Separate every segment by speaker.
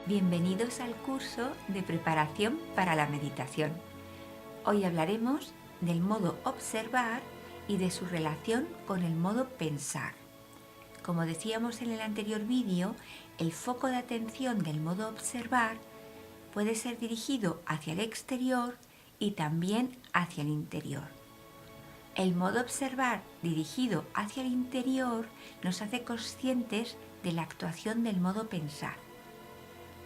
Speaker 1: Bienvenidos al curso de preparación para la meditación. Hoy hablaremos del modo observar y de su relación con el modo pensar. Como decíamos en el anterior vídeo, el foco de atención del modo observar puede ser dirigido hacia el exterior y también hacia el interior. El modo observar dirigido hacia el interior nos hace conscientes de la actuación del modo pensar.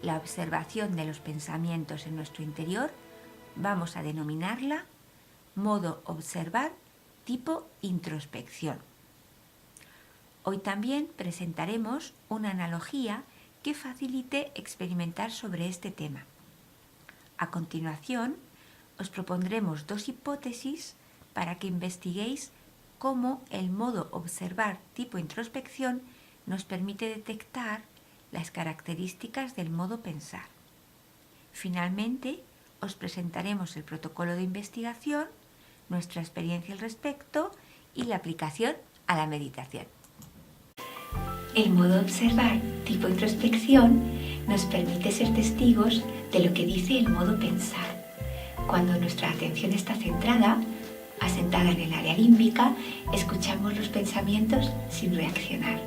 Speaker 1: La observación de los pensamientos en nuestro interior vamos a denominarla modo observar tipo introspección. Hoy también presentaremos una analogía que facilite experimentar sobre este tema. A continuación, os propondremos dos hipótesis para que investiguéis cómo el modo observar tipo introspección nos permite detectar las características del modo pensar. Finalmente, os presentaremos el protocolo de investigación, nuestra experiencia al respecto y la aplicación a la meditación. El modo observar tipo introspección nos permite ser testigos de lo que dice el modo pensar. Cuando nuestra atención está centrada, asentada en el área límbica, escuchamos los pensamientos sin reaccionar.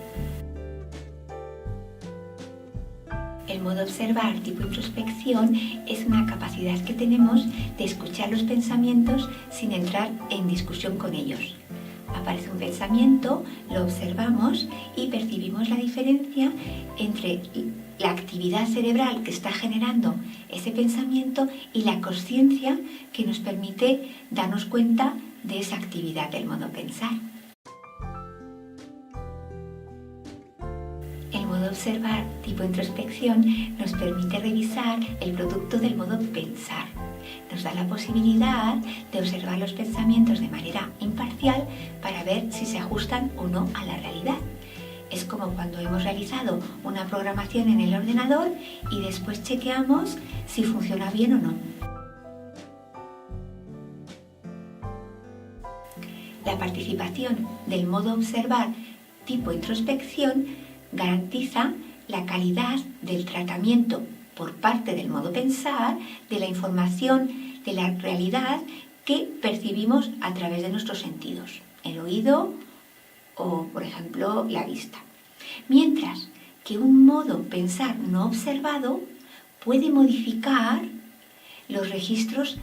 Speaker 1: El modo observar tipo introspección es una capacidad que tenemos de escuchar los pensamientos sin entrar en discusión con ellos. Aparece un pensamiento, lo observamos y percibimos la diferencia entre la actividad cerebral que está generando ese pensamiento y la consciencia que nos permite darnos cuenta de esa actividad del modo pensar. El modo observar tipo introspección nos permite revisar el producto del modo pensar. Nos da la posibilidad de observar los pensamientos de manera imparcial para ver si se ajustan o no a la realidad. Es como cuando hemos realizado una programación en el ordenador y después chequeamos si funciona bien o no. La participación del modo observar tipo introspección garantiza la calidad del tratamiento por parte del modo pensar de la información de la realidad que percibimos a través de nuestros sentidos, el oído o, por ejemplo, la vista. Mientras que un modo pensar no observado puede modificar los registros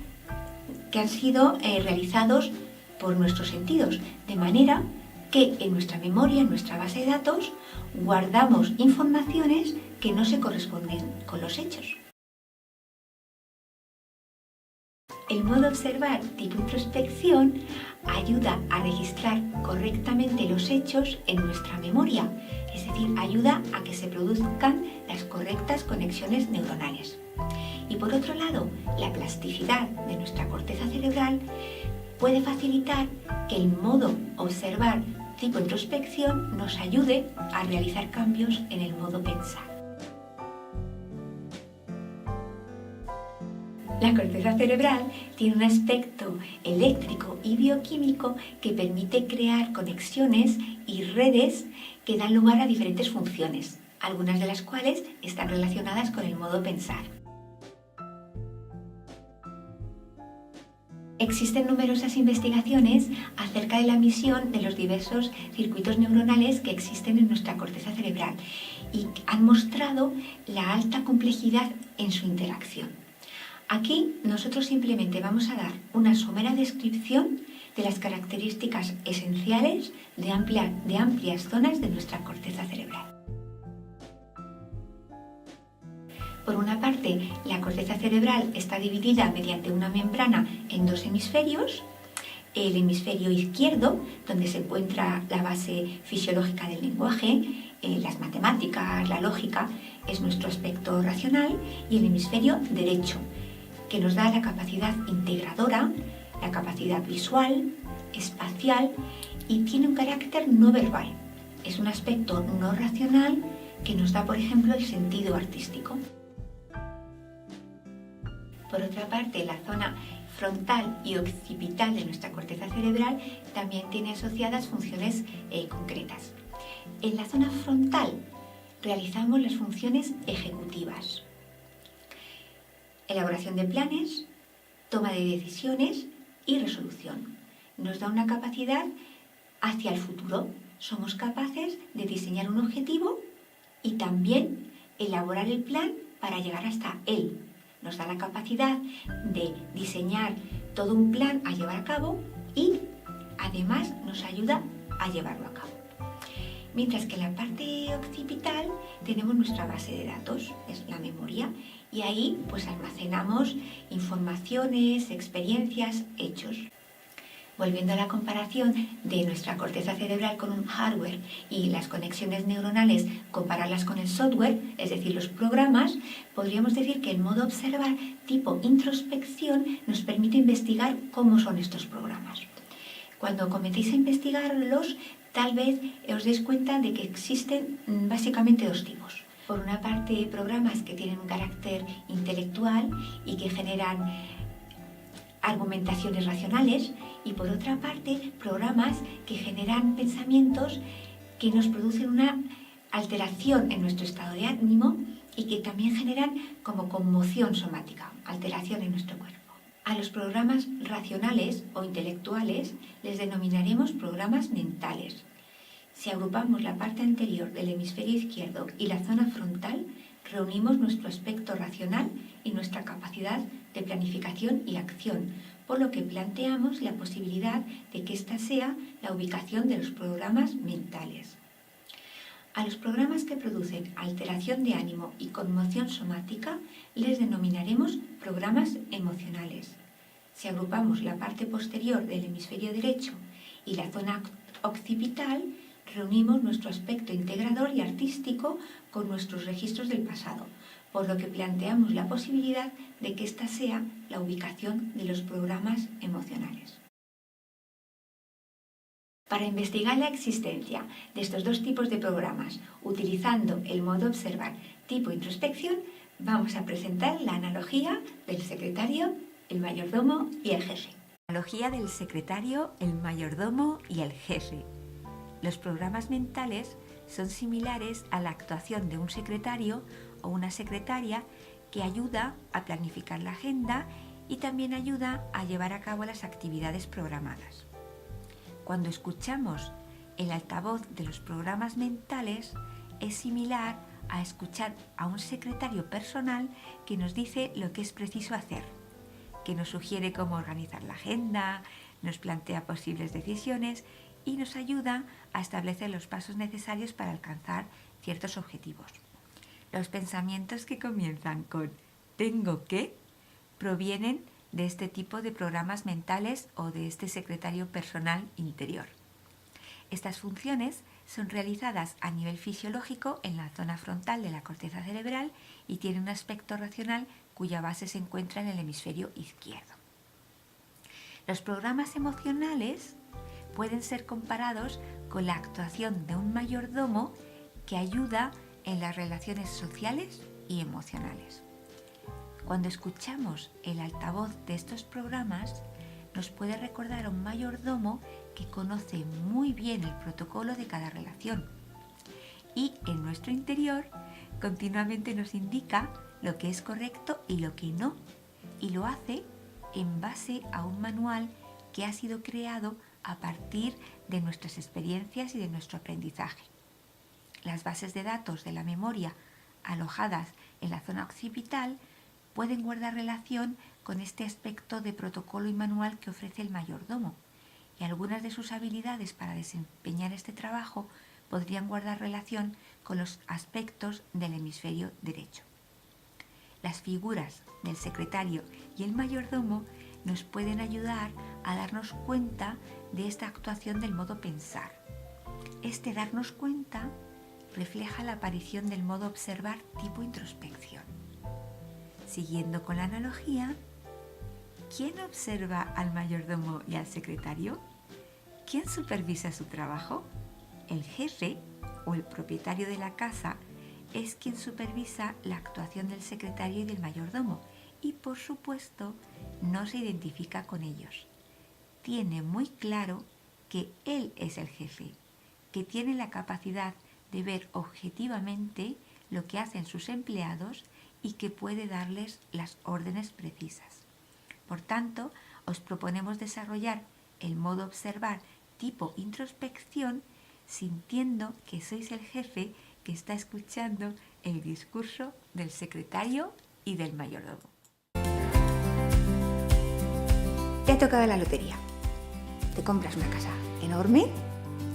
Speaker 1: que han sido realizados por nuestros sentidos, de manera que en nuestra memoria, en nuestra base de datos, guardamos informaciones que no se corresponden con los hechos. El modo observar tipo introspección ayuda a registrar correctamente los hechos en nuestra memoria, es decir, ayuda a que se produzcan las correctas conexiones neuronales. Y por otro lado, la plasticidad de nuestra corteza cerebral puede facilitar que el modo observar tipo introspección nos ayude a realizar cambios en el modo pensar. La corteza cerebral tiene un aspecto eléctrico y bioquímico que permite crear conexiones y redes que dan lugar a diferentes funciones, algunas de las cuales están relacionadas con el modo pensar. Existen numerosas investigaciones acerca de la misión de los diversos circuitos neuronales que existen en nuestra corteza cerebral y han mostrado la alta complejidad en su interacción. Aquí nosotros simplemente vamos a dar una somera descripción de las características esenciales de amplias zonas de nuestra corteza cerebral. Por una parte, la corteza cerebral está dividida mediante una membrana en dos hemisferios. El hemisferio izquierdo, donde se encuentra la base fisiológica del lenguaje, las matemáticas, la lógica, es nuestro aspecto racional, y el hemisferio derecho, que nos da la capacidad integradora, la capacidad visual, espacial y tiene un carácter no verbal. Es un aspecto no racional que nos da, por ejemplo, el sentido artístico. Por otra parte, la zona frontal y occipital de nuestra corteza cerebral también tiene asociadas funciones concretas. En la zona frontal realizamos las funciones ejecutivas, elaboración de planes, toma de decisiones y resolución. Nos da una capacidad hacia el futuro. Somos capaces de diseñar un objetivo y también elaborar el plan para llegar hasta él. Nos da la capacidad de diseñar todo un plan a llevar a cabo y además nos ayuda a llevarlo a cabo. Mientras que en la parte occipital tenemos nuestra base de datos, es la memoria, y ahí pues almacenamos informaciones, experiencias, hechos. Volviendo a la comparación de nuestra corteza cerebral con un hardware y las conexiones neuronales, compararlas con el software, es decir, los programas, podríamos decir que el modo observar tipo introspección nos permite investigar cómo son estos programas. Cuando comencéis a investigarlos, tal vez os deis cuenta de que existen básicamente dos tipos. Por una parte, programas que tienen un carácter intelectual y que generan argumentaciones racionales, y por otra parte, programas que generan pensamientos que nos producen una alteración en nuestro estado de ánimo y que también generan como conmoción somática, alteración en nuestro cuerpo. A los programas racionales o intelectuales les denominaremos programas mentales. Si agrupamos la parte anterior del hemisferio izquierdo y la zona frontal, reunimos nuestro aspecto racional y nuestra capacidad de planificación y acción, por lo que planteamos la posibilidad de que esta sea la ubicación de los programas mentales. A los programas que producen alteración de ánimo y conmoción somática les denominaremos programas emocionales. Si agrupamos la parte posterior del hemisferio derecho y la zona occipital, reunimos nuestro aspecto integrador y artístico con nuestros registros del pasado, por lo que planteamos la posibilidad de que esta sea la ubicación de los programas emocionales. Para investigar la existencia de estos dos tipos de programas, utilizando el modo observar tipo introspección, vamos a presentar la analogía del secretario, el mayordomo y el jefe. Analogía del secretario, el mayordomo y el jefe. Los programas mentales son similares a la actuación de un secretario o una secretaria que ayuda a planificar la agenda y también ayuda a llevar a cabo las actividades programadas. Cuando escuchamos el altavoz de los programas mentales, es similar a escuchar a un secretario personal que nos dice lo que es preciso hacer, que nos sugiere cómo organizar la agenda, nos plantea posibles decisiones y nos ayuda a establecer los pasos necesarios para alcanzar ciertos objetivos. Los pensamientos que comienzan con «tengo que» provienen de este tipo de programas mentales o de este secretario personal interior. Estas funciones son realizadas a nivel fisiológico en la zona frontal de la corteza cerebral y tienen un aspecto racional cuya base se encuentra en el hemisferio izquierdo. Los programas emocionales pueden ser comparados con la actuación de un mayordomo que ayuda en las relaciones sociales y emocionales. Cuando escuchamos el altavoz de estos programas, nos puede recordar a un mayordomo que conoce muy bien el protocolo de cada relación y en nuestro interior continuamente nos indica lo que es correcto y lo que no, y lo hace en base a un manual que ha sido creado a partir de nuestras experiencias y de nuestro aprendizaje. Las bases de datos de la memoria alojadas en la zona occipital pueden guardar relación con este aspecto de protocolo y manual que ofrece el mayordomo, y algunas de sus habilidades para desempeñar este trabajo podrían guardar relación con los aspectos del hemisferio derecho. Las figuras del secretario y el mayordomo nos pueden ayudar a darnos cuenta de esta actuación del modo pensar. Este darnos cuenta refleja la aparición del modo observar tipo introspección. Siguiendo con la analogía, ¿quién observa al mayordomo y al secretario? ¿Quién supervisa su trabajo? El jefe o el propietario de la casa es quien supervisa la actuación del secretario y del mayordomo y, por supuesto, no se identifica con ellos. Tiene muy claro que él es el jefe, que tiene la capacidad de ver objetivamente lo que hacen sus empleados y que puede darles las órdenes precisas. Por tanto, os proponemos desarrollar el modo observar tipo introspección, sintiendo que sois el jefe que está escuchando el discurso del secretario y del mayordomo. Te ha tocado la lotería. Te compras una casa enorme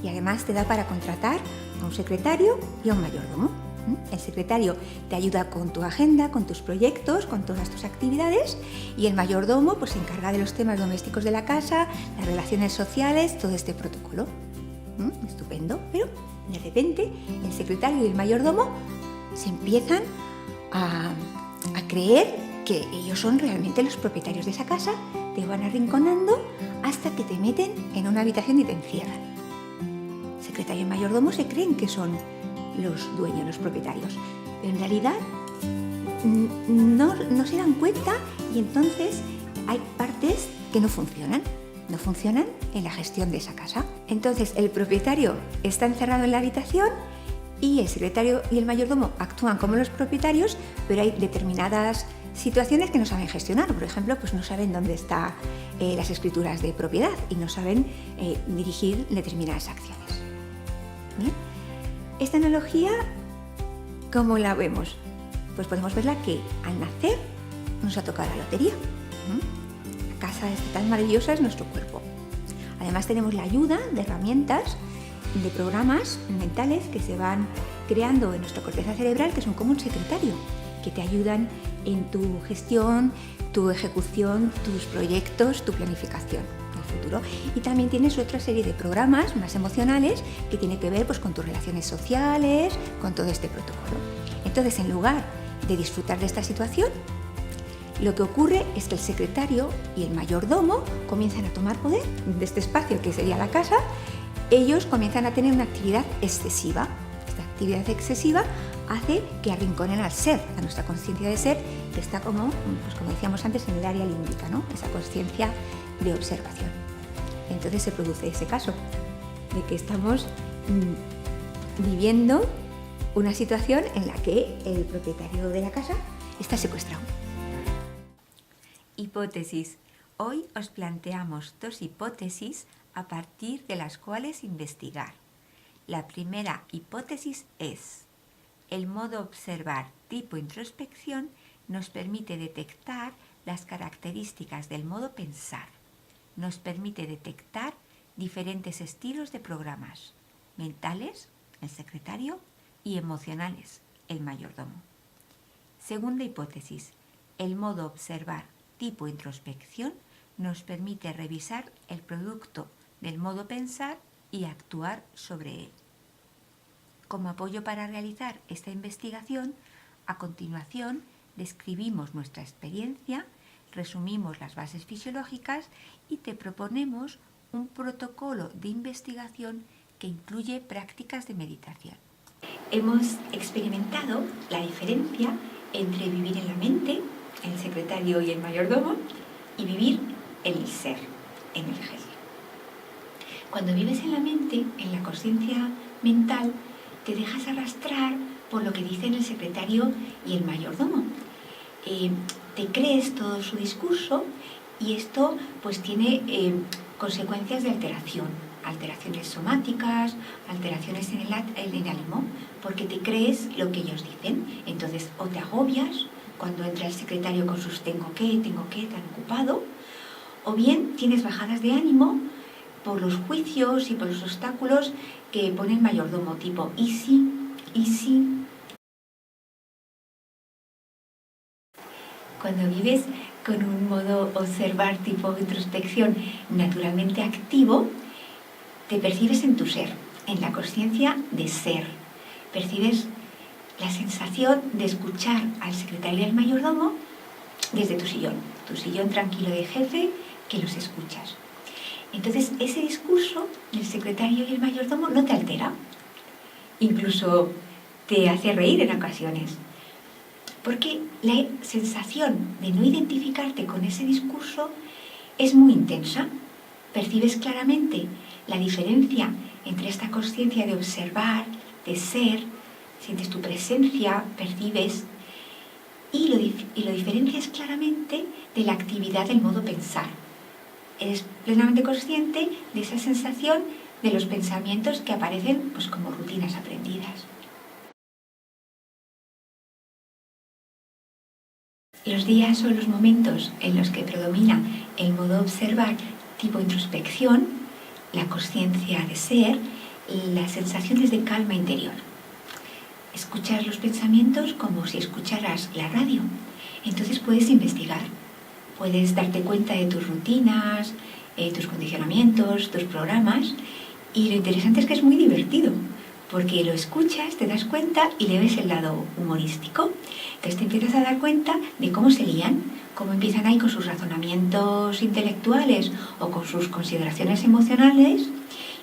Speaker 1: y además te da para contratar a un secretario y a un mayordomo. El secretario te ayuda con tu agenda, con tus proyectos, con todas tus actividades, y el mayordomo pues se encarga de los temas domésticos de la casa, las relaciones sociales, todo este protocolo. Estupendo, pero de repente el secretario y el mayordomo se empiezan a creer que ellos son realmente los propietarios de esa casa, te van arrinconando hasta que te meten en una habitación y te encierran. El secretario y el mayordomo se creen que son los dueños, los propietarios, pero en realidad no se dan cuenta, y entonces hay partes que no funcionan en la gestión de esa casa. Entonces el propietario está encerrado en la habitación y el secretario y el mayordomo actúan como los propietarios, pero hay determinadas situaciones que no saben gestionar. Por ejemplo, pues no saben dónde están las escrituras de propiedad y no saben dirigir determinadas acciones. ¿Bien? Esta analogía, ¿cómo la vemos? Pues podemos verla que al nacer nos ha tocado la lotería. La casa tan maravillosa es nuestro cuerpo. Además tenemos la ayuda de herramientas, de programas mentales que se van creando en nuestra corteza cerebral, que son como un secretario, que te ayudan en tu gestión, tu ejecución, tus proyectos, tu planificación del futuro. Y también tienes otra serie de programas más emocionales que tienen que ver pues, con tus relaciones sociales, con todo este protocolo. Entonces, en lugar de disfrutar de esta situación, lo que ocurre es que el secretario y el mayordomo comienzan a tomar poder de este espacio que sería la casa. Ellos comienzan a tener una actividad excesiva. Esta actividad excesiva hace que arrinconen al ser, a nuestra conciencia de ser, que está como decíamos antes, en el área límbica, ¿no? Esa conciencia de observación. Entonces se produce ese caso de que estamos viviendo una situación en la que el propietario de la casa está secuestrado. Hipótesis. Hoy os planteamos dos hipótesis a partir de las cuales investigar. La primera hipótesis es: el modo observar tipo introspección nos permite detectar las características del modo pensar. Nos permite detectar diferentes estilos de programas: mentales, el secretario, y emocionales, el mayordomo. Segunda hipótesis: el modo observar tipo introspección nos permite revisar el producto del modo pensar y actuar sobre él. Como apoyo para realizar esta investigación, a continuación describimos nuestra experiencia, resumimos las bases fisiológicas y te proponemos un protocolo de investigación que incluye prácticas de meditación. Hemos experimentado la diferencia entre vivir en la mente, el secretario y el mayordomo, y vivir en el ser, en el jefe. Cuando vives en la mente, en la conciencia mental, te dejas arrastrar por lo que dicen el secretario y el mayordomo. Te crees todo su discurso y esto pues tiene consecuencias de alteraciones somáticas, alteraciones en el ánimo, porque te crees lo que ellos dicen. Entonces o te agobias cuando entra el secretario con sus tengo que, tan ocupado, o bien tienes bajadas de ánimo por los juicios y por los obstáculos que pone el mayordomo, tipo ¿y si? Cuando vives con un modo observar tipo introspección naturalmente activo, te percibes en tu ser, en la conciencia de ser. Percibes la sensación de escuchar al secretario y al mayordomo desde tu sillón tranquilo de jefe que los escuchas. Entonces ese discurso del secretario y el mayordomo no te altera, incluso te hace reír en ocasiones, porque la sensación de no identificarte con ese discurso es muy intensa. Percibes claramente la diferencia entre esta conciencia de observar, de ser, sientes tu presencia, percibes y lo diferencias claramente de la actividad del modo pensar. Eres plenamente consciente de esa sensación de los pensamientos que aparecen pues, como rutinas aprendidas. Los días o los momentos en los que predomina el modo observar tipo introspección, la conciencia de ser, las sensaciones de calma interior. Escuchas los pensamientos como si escucharas la radio. Entonces puedes investigar, puedes darte cuenta de tus rutinas, tus condicionamientos, tus programas. Y lo interesante es que es muy divertido, porque lo escuchas, te das cuenta y le ves el lado humorístico. Entonces te empiezas a dar cuenta de cómo se lían, cómo empiezan ahí con sus razonamientos intelectuales o con sus consideraciones emocionales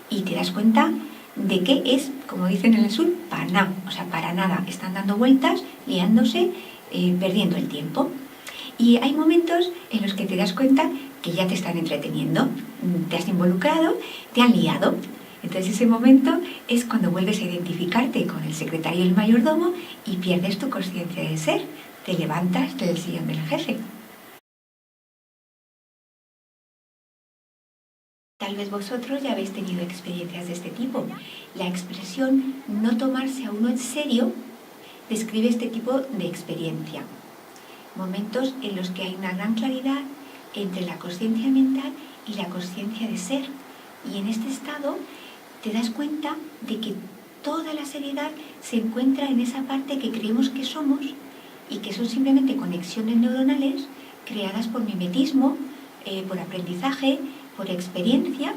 Speaker 1: y te das cuenta de que es, como dicen en el sur, paná, o sea, para nada. Están dando vueltas, liándose, perdiendo el tiempo. Y hay momentos en los que te das cuenta que ya te están entreteniendo, te has involucrado, te han liado. Entonces ese momento es cuando vuelves a identificarte con el secretario y el mayordomo y pierdes tu conciencia de ser, te levantas del sillón del jefe. Tal vez vosotros ya habéis tenido experiencias de este tipo. La expresión no tomarse a uno en serio describe este tipo de experiencia. Momentos en los que hay una gran claridad entre la conciencia mental y la conciencia de ser. Y en este estado te das cuenta de que toda la seriedad se encuentra en esa parte que creemos que somos y que son simplemente conexiones neuronales creadas por mimetismo, por aprendizaje, por experiencia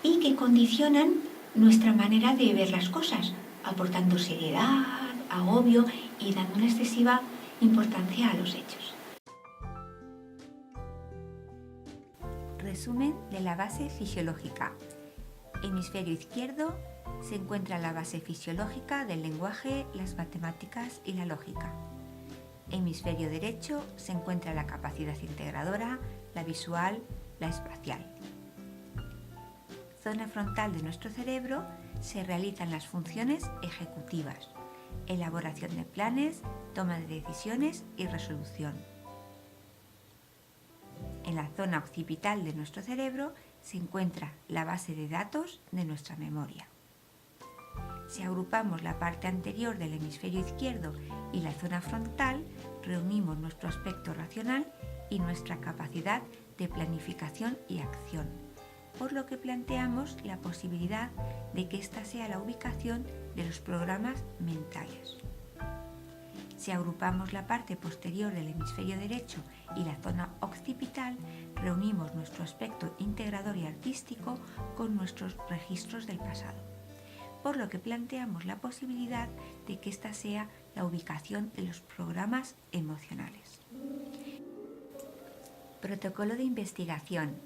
Speaker 1: y que condicionan nuestra manera de ver las cosas, aportando seriedad, agobio y dando una excesiva importancia a los hechos. Resumen de la base fisiológica. Hemisferio izquierdo se encuentra la base fisiológica del lenguaje, las matemáticas y la lógica. Hemisferio derecho se encuentra la capacidad integradora, la visual, la espacial. Zona frontal de nuestro cerebro se realizan las funciones ejecutivas, elaboración de planes, toma de decisiones y resolución. En la zona occipital de nuestro cerebro se encuentra la base de datos de nuestra memoria. Si agrupamos la parte anterior del hemisferio izquierdo y la zona frontal, reunimos nuestro aspecto racional y nuestra capacidad de planificación y acción, por lo que planteamos la posibilidad de que esta sea la ubicación de los programas mentales. Si agrupamos la parte posterior del hemisferio derecho y la zona occipital, reunimos nuestro aspecto integrador y artístico con nuestros registros del pasado, por lo que planteamos la posibilidad de que esta sea la ubicación de los programas emocionales. Protocolo de investigación.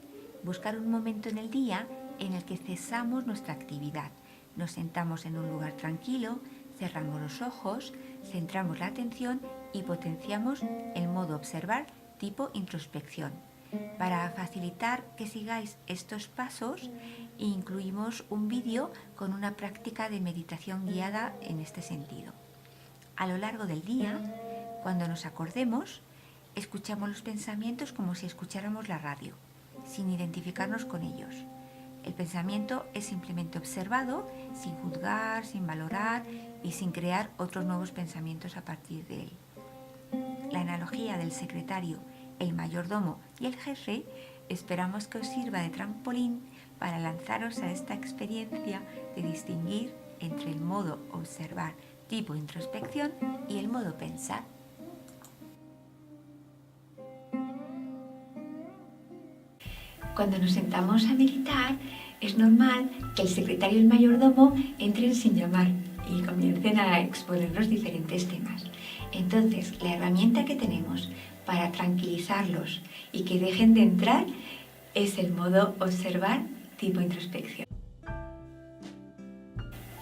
Speaker 1: Buscar un momento en el día en el que cesamos nuestra actividad. Nos sentamos en un lugar tranquilo, cerramos los ojos, centramos la atención y potenciamos el modo observar tipo introspección. Para facilitar que sigáis estos pasos, incluimos un vídeo con una práctica de meditación guiada en este sentido. A lo largo del día, cuando nos acordemos, escuchamos los pensamientos como si escucháramos la radio, sin identificarnos con ellos. El pensamiento es simplemente observado, sin juzgar, sin valorar y sin crear otros nuevos pensamientos a partir de él. La analogía del secretario, el mayordomo y el jefe esperamos que os sirva de trampolín para lanzaros a esta experiencia de distinguir entre el modo observar tipo introspección y el modo pensar. Cuando nos sentamos a meditar, es normal que el secretario y el mayordomo entren sin llamar y comiencen a exponernos diferentes temas. Entonces, la herramienta que tenemos para tranquilizarlos y que dejen de entrar es el modo observar tipo introspección.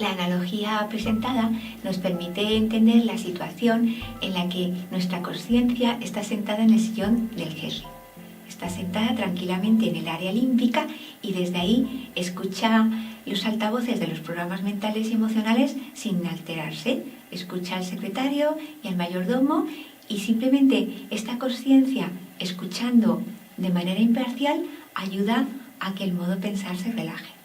Speaker 1: La analogía presentada nos permite entender la situación en la que nuestra conciencia está sentada en el sillón del jefe. Está sentada tranquilamente en el área límbica y desde ahí escucha los altavoces de los programas mentales y emocionales sin alterarse. Escucha al secretario y al mayordomo y simplemente esta consciencia, escuchando de manera imparcial, ayuda a que el modo pensar se relaje.